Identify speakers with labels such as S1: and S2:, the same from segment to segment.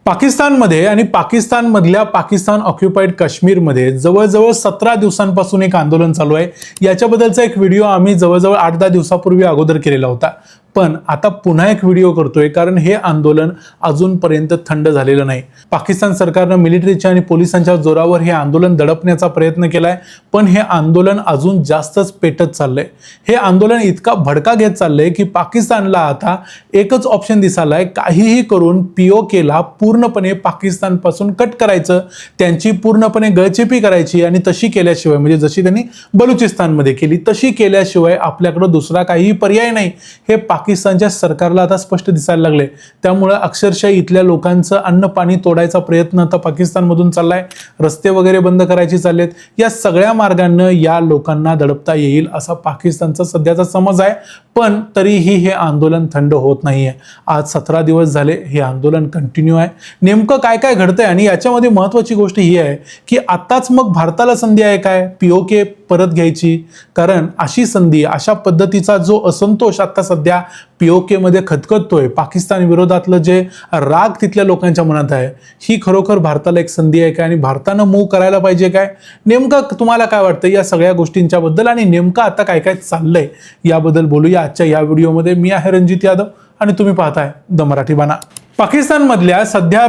S1: पाकिस्तानमध्ये आणि पाकिस्तानमधल्या पाकिस्तान ऑक्युपाईड काश्मीरमध्ये जवळजवळ 17 दिवसांपासून एक आंदोलन चालू आहे। याच्याबद्दलचा एक व्हिडिओ आम्ही जवळजवळ 8-10 दिवसापूर्वी अगोदर केलेला होता, पण आता पुन्हा एक व्हिडिओ करतोय कारण हे आंदोलन अजूनपर्यंत थंड झालेलं नाही। पाकिस्तान सरकारने मिलिटरीच्या आणि पोलिसांच्या जोरावर हे आंदोलन दडपण्याचा प्रयत्न केलाय, पण हे आंदोलन अजून जास्तच पेटत चाललंय। हे आंदोलन इतका भडका घेत चाललंय की पाकिस्तानला आता एकच ऑप्शन दिसालाय, काहीही करून पीओकेला पूर्णपणे पाकिस्तानपासून कट करायचं, त्यांची पूर्णपणे गळचेपी करायची आणि तशी केल्याशिवाय म्हणजे जशी त्यांनी बलुचिस्तानमध्ये केली तशी केल्याशिवाय आपल्याकडे दुसरा काही पर्याय नाही। हे पाकिस्तानच्या सरकारला आता स्पष्ट दिसायला लागले। त्यामुळे अक्षरशः इथल्या लोकांचं अन्न पाणी तोडायचा प्रयत्न आता पाकिस्तानमधून चाललाय, रस्ते वगैरे बंद करायचे चाललेत। या सगळ्या मार्गांना या लोकांना दडपता येईल असा पाकिस्तानचा सध्याचा समज आहे, पण तरीही हे आंदोलन थंड होत नाहीये। आज 17 दिवस झाले हे आंदोलन कंटिन्यू आहे। नेमकं काय काय घडतंय आणि याच्यामध्ये महत्त्वाची गोष्ट ही आहे की आताच मग भारताला संधी आहे काय पीओके परत घ्यायची, कारण अशी संधी अशा पद्धतीचा जो असंतोष आता सध्या पीओके मध्ये खतखततोय, पाकिस्तान विरोधातलं जे राग तिथल्या लोकांच्या मनात आहे, ही खरोखर भारताला एक संधी आहे काय आणि भारतानं मूव्ह करायला पाहिजे काय? नेमकं तुम्हाला काय वाटतं या सगळ्या गोष्टींच्या बद्दल आणि नेमकं आता काय काय चाललंय याबद्दल बोलूया आजच्या या व्हिडिओमध्ये। मी आहे रणजित यादव आणि तुम्ही पाहताय द मराठी बाणा। पाकिस्तानमधल्या सध्या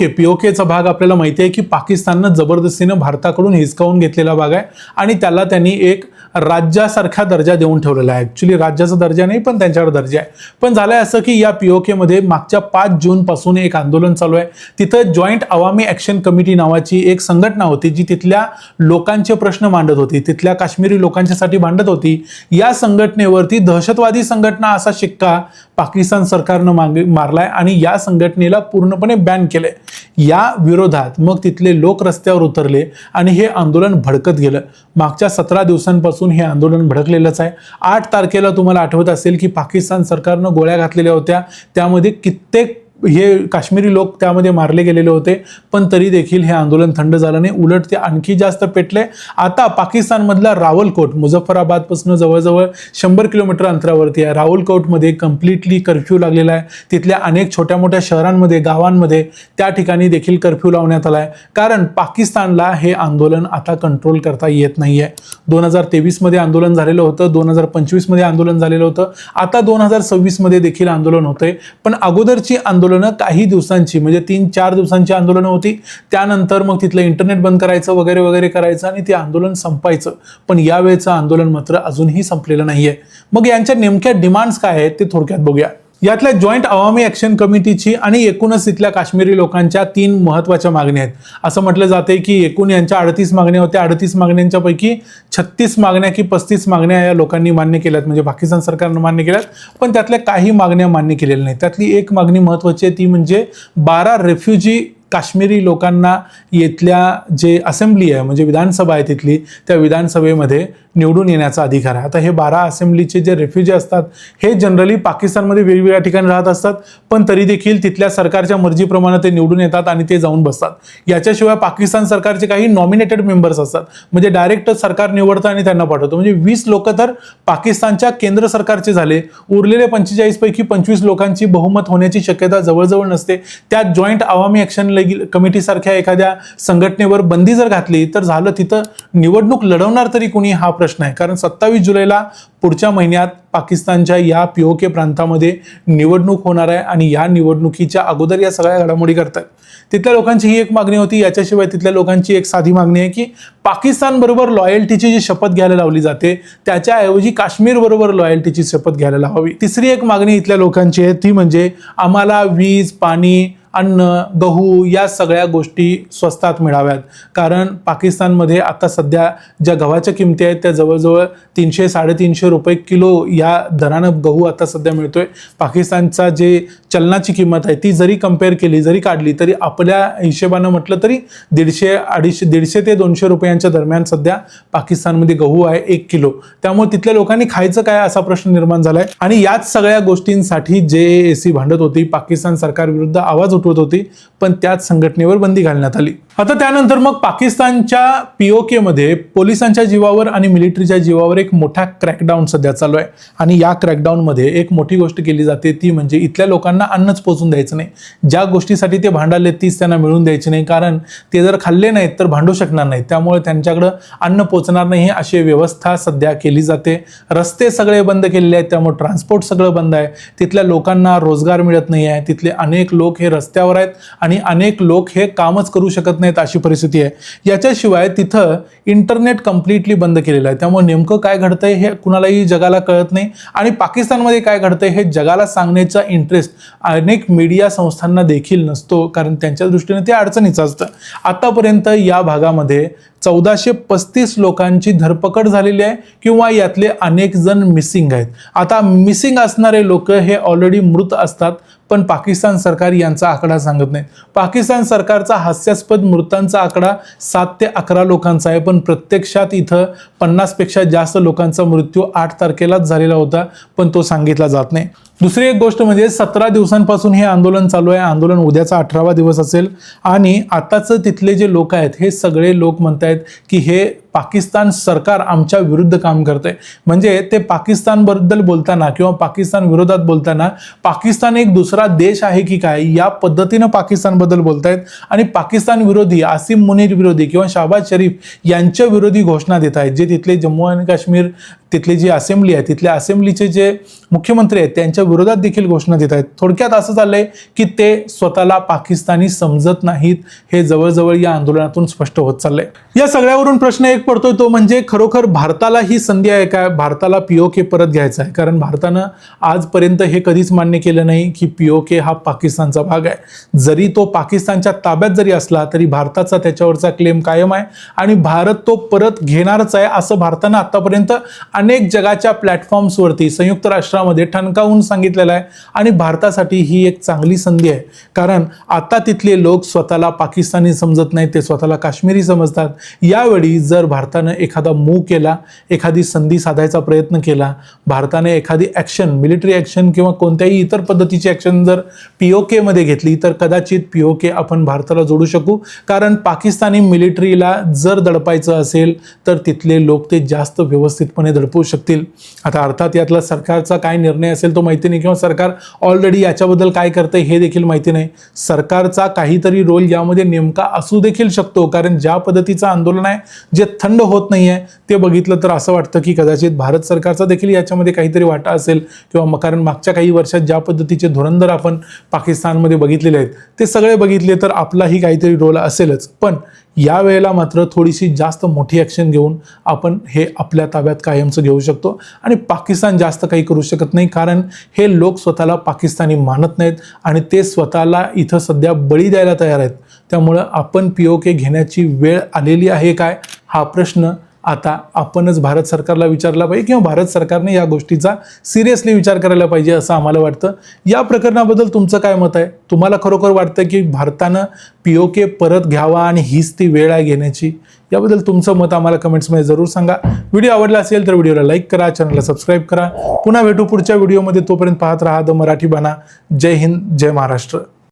S1: पीओकेचा भाग आपल्याला माहिती आहे की पाकिस्ताननं जबरदस्तीनं भारताकडून हिसकावून घेतलेला भाग आहे आणि त्याला त्यांनी एक राज्यासारखा दर्जा देऊन ठेवलेला आहे। ॲक्च्युली राज्याचा दर्जा नाही, पण त्यांच्यावर दर्जा आहे। पण झालंय असं की या पीओकेमध्ये मागच्या 5 जून पासून एक आंदोलन चालू आहे। तिथं जॉईंट अवामी ॲक्शन कमिटी नावाची एक संघटना होती जी तिथल्या लोकांचे प्रश्न मांडत होती, तिथल्या काश्मीरी लोकांच्यासाठी मांडत होती। या संघटनेवरती दहशतवादी संघटना असा शिक्का पाकिस्तान सरकारनं मारलाय आणि या संघटनेला पूर्णपणे बॅन केलंय। या विरोधात मग तिथले लोक रस्त्यावर उतरले आणि हे आंदोलन भडकत गेलं। मागच्या 17 दिवसांपासून हे आंदोलन भडकलेलंच आहे। 8 तारखेला तुम्हाला आठवत असेल की पाकिस्तान सरकारनं गोळ्या घातलेल्या होत्या, त्यामध्ये कित्येक हे काश्मीरी लोक त्यामध्ये मारले गेलेले होते, पण तरी देखील हे आंदोलन थंड झालं नाही, उलट ते आणखी जास्त पेटले। आता पाकिस्तानमधला रावलकोट मुझफ्फराबादपासून जवळजवळ 100 किलोमीटर अंतरावरती आहे। रावलकोटमध्ये कम्प्लिटली कर्फ्यू लागलेला आहे। तिथल्या अनेक छोट्या मोठ्या शहरांमध्ये, गावांमध्ये त्या ठिकाणी देखील कर्फ्यू लावण्यात आला आहे, कारण पाकिस्तानला हे आंदोलन आता कंट्रोल करता येत नाहीये। 2023 मध्ये आंदोलन झालेलं होतं, 2025 मध्ये आंदोलन झालेलं होतं, आता 2026 मध्ये देखील आंदोलन होतंय। पण अगोदरची आंदोलन काही दिवसांची म्हणजे 3-4 दिवसांची आंदोलन होती, त्यानंतर मग तिथलं इंटरनेट बंद करायचं वगैरे वगैरे करायचं आणि ते आंदोलन संपायचं। पण यावेळेचं आंदोलन मात्र अजूनही संपलेलं नाहीये। मग यांच्या नेमक्या डिमांड्स काय आहेत ते थोडक्यात बघूया। यातल्या जॉईंट अवामी ॲक्शन कमिटीची आणि एकूणच तिथल्या काश्मीरी लोकांच्या 3 महत्त्वाच्या मागण्या आहेत। असं म्हटलं जाते की एकूण यांच्या 38 मागण्या होत्या, 38 मागण्यांच्या पैकी 36 मागण्या की 35 मागण्या या लोकांनी मान्य केल्यात, म्हणजे पाकिस्तान सरकारनं मान्य केल्यात, पण त्यातल्या काही मागण्या मान्य केलेल्या नाहीत। त्यातली एक मागणी महत्त्वाची आहे, ती म्हणजे 12 रेफ्युजी काश्मीरी लोकांना इथल्या जे असेंब्ली आहे म्हणजे विधानसभा आहे तिथली, त्या विधानसभेमध्ये निवडून येण्याचा अधिकार आहे। आता हे 12 असेंब्लीचे जे रेफ्युजी असतात हे जनरली पाकिस्तानमध्ये वेगवेगळ्या ठिकाणी राहत असतात, पण तरी देखील तिथल्या सरकारच्या मर्जीप्रमाणे ते निवडून येतात आणि ते जाऊन बसतात। याच्याशिवाय पाकिस्तान सरकारचे काही नॉमिनेटेड मेंबर्स असतात, म्हणजे डायरेक्ट सरकार निवडतं आणि त्यांना पाठवतं। म्हणजे 20 लोक तर पाकिस्तानच्या केंद्र सरकारचे झाले, उरलेले 45 पैकी 25 लोकांची बहुमत होण्याची शक्यता जवळजवळ नसते। त्यात जॉईंट अवामी ॲक्शन कमिटी सारख्या एखाद्या संघटनेवर बंदी जर घातली तर झालं, तिथं निवडणूक लढवणार तरी कोणी हा प्रश्न आहे, कारण 27 जुलैला पुढच्या महिन्यात पाकिस्तानच्या या पीओके प्रांतामध्ये निवडणूक होणार आहे आणि या निवडणुकीच्या अगोदर या सगळ्या घडामोडी करतात। तिथल्या लोकांची ही एक मागणी होती। याच्याशिवाय तिथल्या लोकांची एक साधी मागणी आहे की पाकिस्तान बरोबर लॉयल्टीची जी शपथ घ्यायला लावली जाते त्याच्याऐवजी काश्मीर बरोबर लॉयल्टीची शपथ घ्यायला हवी। तिसरी एक मागणी इथल्या लोकांची आहे, ती म्हणजे आम्हाला वीज, पाणी, अन्न, गहू या सगळ्या गोष्टी स्वस्तात मिळाव्यात, कारण पाकिस्तानमध्ये आता सध्या ज्या गव्हाच्या किमती आहेत त्या जवळजवळ 300-350 रुपये किलो या दरानं गहू आता सध्या मिळतोय। पाकिस्तानचा जे चलनाची किंमत आहे ती जरी कंपेअर केली, जरी काढली, तरी आपल्या हिशेबानं म्हटलं तरी 150 ते 200 रुपयांच्या दरम्यान सध्या पाकिस्तानमध्ये गहू आहे 1 किलो। त्यामुळे तिथल्या लोकांनी खायचं काय असा प्रश्न निर्माण झालाय आणि याच सगळ्या गोष्टींसाठी JAC भांडत होती, पाकिस्तान सरकार विरुद्ध आवाज उठवत होती, पण त्याच संघटनेवर बंदी घालण्यात आली। आता त्यानंतर मग पाकिस्तानच्या POK मध्ये पोलिसांच्या जीवावर आणि मिलिटरीच्या जीवावर एक मोठा क्रॅकडाऊन सध्या चालू आहे आणि या क्रॅकडाऊनमध्ये एक मोठी गोष्ट केली जाते ती म्हणजे इथल्या लोकांना अन्नच पोचून द्यायचं नाही. ज्या गोष्टीसाठी ते भांडाले तीच त्यांना मिळून द्यायची नाही, कारण ते जर खाल्ले नाहीत तर भांडू शकणार नाहीत. त्यामुळे त्यांच्याकडे अन्न पोचणार नाही अशी व्यवस्था सध्या केली जाते. रस्ते सगळे बंद केलेले आहेत, त्यामुळे ट्रान्सपोर्ट सगळं बंद आहे. तिथल्या लोकांना रोजगार मिळत नाही आहे. तिथले अनेक लोक हे रस्त्यावर आहेत आणि अनेक लोक हे कामच करू शकत नाहीत अशी परिस्थिती आहे. याच्याशिवाय तिथं इंटरनेट कम्प्लिटली बंद केलेलं आहे. त्यामुळे नेमकं काय घडतंय हे कुणालाही जगाला कळत नाही आणि पाकिस्तानमध्ये काय घडतंय हे जगाला सांगण्याचा इंटरेस्ट अनेक मीडिया संस्थांना देखील नसतो, कारण त्यांच्या दृष्टीने ते अडचणीचं असतं. आतापर्यंत या भागामध्ये 1435 लोकांची धरपकड झालेली आहे किंवा यातले अनेक जण मिसिंग आहेत. आता मिसिंग असणारे लोक हे ऑलरेडी मृत असतात, पण पाकिस्तान सरकार यांचा आकडा सांगत नाही. पाकिस्तान सरकारचा हास्यास्पद मृतांचा आकडा 7 ते 11 लोकांचा आहे, पण प्रत्यक्षात इथं 50 पेक्षा जास्त लोकांचा मृत्यू 8 तारखेलाच झालेला होता, पण तो सांगितला जात नाही. दुसरी एक गोष्ट म्हणजे 17 दिवसांपासून हे आंदोलन चालू आहे. आंदोलन उद्याचा 18वा दिवस असेल आणि आताच तिथले जे लोक आहेत हे सगळे लोक म्हणतायत की हे पाकिस्तान सरकार आमच्या विरुद्ध काम करतंय. म्हणजे ते पाकिस्तानबद्दल बोलताना किंवा पाकिस्तान विरोधात बोलताना पाकिस्तान एक दुसरा देश आहे की काय या पद्धतीनं पाकिस्तानबद्दल बोलतायत आणि पाकिस्तान विरोधी, आसिम मुनीर विरोधी किंवा शहबाज शरीफ यांच्या विरोधी घोषणा देत आहेत. जे तिथले जम्मू आणि काश्मीर तिथली जी असेंब्ली आहे तिथल्या असेंब्लीचे जे मुख्यमंत्री आहेत त्यांच्या विरोधात देखील घोषणा देत आहेत. थोडक्यात असं झालंय की ते स्वतःला पाकिस्तानी समजत नाहीत. हे जवळजवळ या आंदोलनातून स्पष्ट होत चाललंय. या सगळ्यावरून प्रश्न एक पडतोय, तो म्हणजे खरोखर भारताला ही संधी आहे काय? भारताला POK परत घ्यायचा आहे? कारण भारतानं आजपर्यंत हे कधीच मान्य केलं नाही की POK हा पाकिस्तानचा भाग आहे. जरी तो पाकिस्तानच्या ताब्यात जरी असला तरी भारताचा त्याच्यावरचा क्लेम कायम आहे आणि भारत तो परत घेणारच आहे असं भारतानं आतापर्यंत अनेक जगाच्या प्लॅटफॉर्म्सवरती संयुक्त राष्ट्रामध्ये ठणकावून सांगितलेलं आहे. आणि भारतासाठी ही एक चांगली संधी आहे, कारण आता तिथले लोक स्वतःला पाकिस्तानी समजत नाही, ते स्वतःला काश्मीरी समजतात. यावेळी जर भारतानं एखादा मूव केला, एखादी संधी साधायचा प्रयत्न केला, भारताने एखादी ॲक्शन, मिलिटरी ॲक्शन किंवा कोणत्याही इतर पद्धतीची ॲक्शन जर POK मध्ये घेतली तर कदाचित POK आपण भारताला जोडू शकू. कारण पाकिस्तानी मिलिटरीला जर दडपायचं असेल तर तिथले लोक ते जास्त व्यवस्थितपणे दडपू शकतील. आता अर्थात यातला सरकारचा काय निर्णय असेल तो माहिती नाही किंवा सरकार ऑलरेडी याच्याबद्दल काय करतंय हे देखील माहिती नाही. सरकारचा काहीतरी रोल यामध्ये नेमका असू देखील शकतो, कारण ज्या पद्धतीचं आंदोलन आहे जे थंड होत नाही आहे ते बघितलं तर असं वाटतं की कदाचित भारत सरकारचा देखील याच्यामध्ये काहीतरी वाटा असेल किंवा कारण मागच्या काही वर्षात ज्या पद्धतीचे धुरंधर आपण पाकिस्तानमध्ये बघितलेले आहेत ते सगळे बघितले तर आपलाही काहीतरी रोल असेलच. पण यावेळेला मात्र थोडीशी जास्त मोठी ॲक्शन घेऊन आपण हे आपल्या ताब्यात कायमचं घेऊ शकतो आणि पाकिस्तान जास्त काही करू शकत नाही, कारण हे लोक स्वतःला पाकिस्तानी मानत नाहीत आणि ते स्वतःला इथं सध्या बळी द्यायला तयार आहेत. त्यामुळं आपण POK घेण्याची वेळ आलेली आहे काय हा प्रश्न आता आपणच भारत सरकारला विचारला पाहिजे किंवा भारत सरकारने या गोष्टीचा सिरियसली विचार करायला पाहिजे असं आम्हाला वाटतं. या प्रकरणाबद्दल तुमचं काय मत आहे? तुम्हाला खरोखर वाटतं की भारतानं POK परत घ्यावा आणि हीच ती वेळ आहे घेण्याची? याबद्दल तुमचं मत आम्हाला कमेंट्समध्ये जरूर सांगा. व्हिडिओ आवडला असेल तर व्हिडिओला लाईक करा, चॅनलला सबस्क्राईब करा. पुन्हा भेटू पुढच्या व्हिडिओमध्ये. तोपर्यंत पाहत राहा द मराठी बाणा. जय हिंद, जय महाराष्ट्र.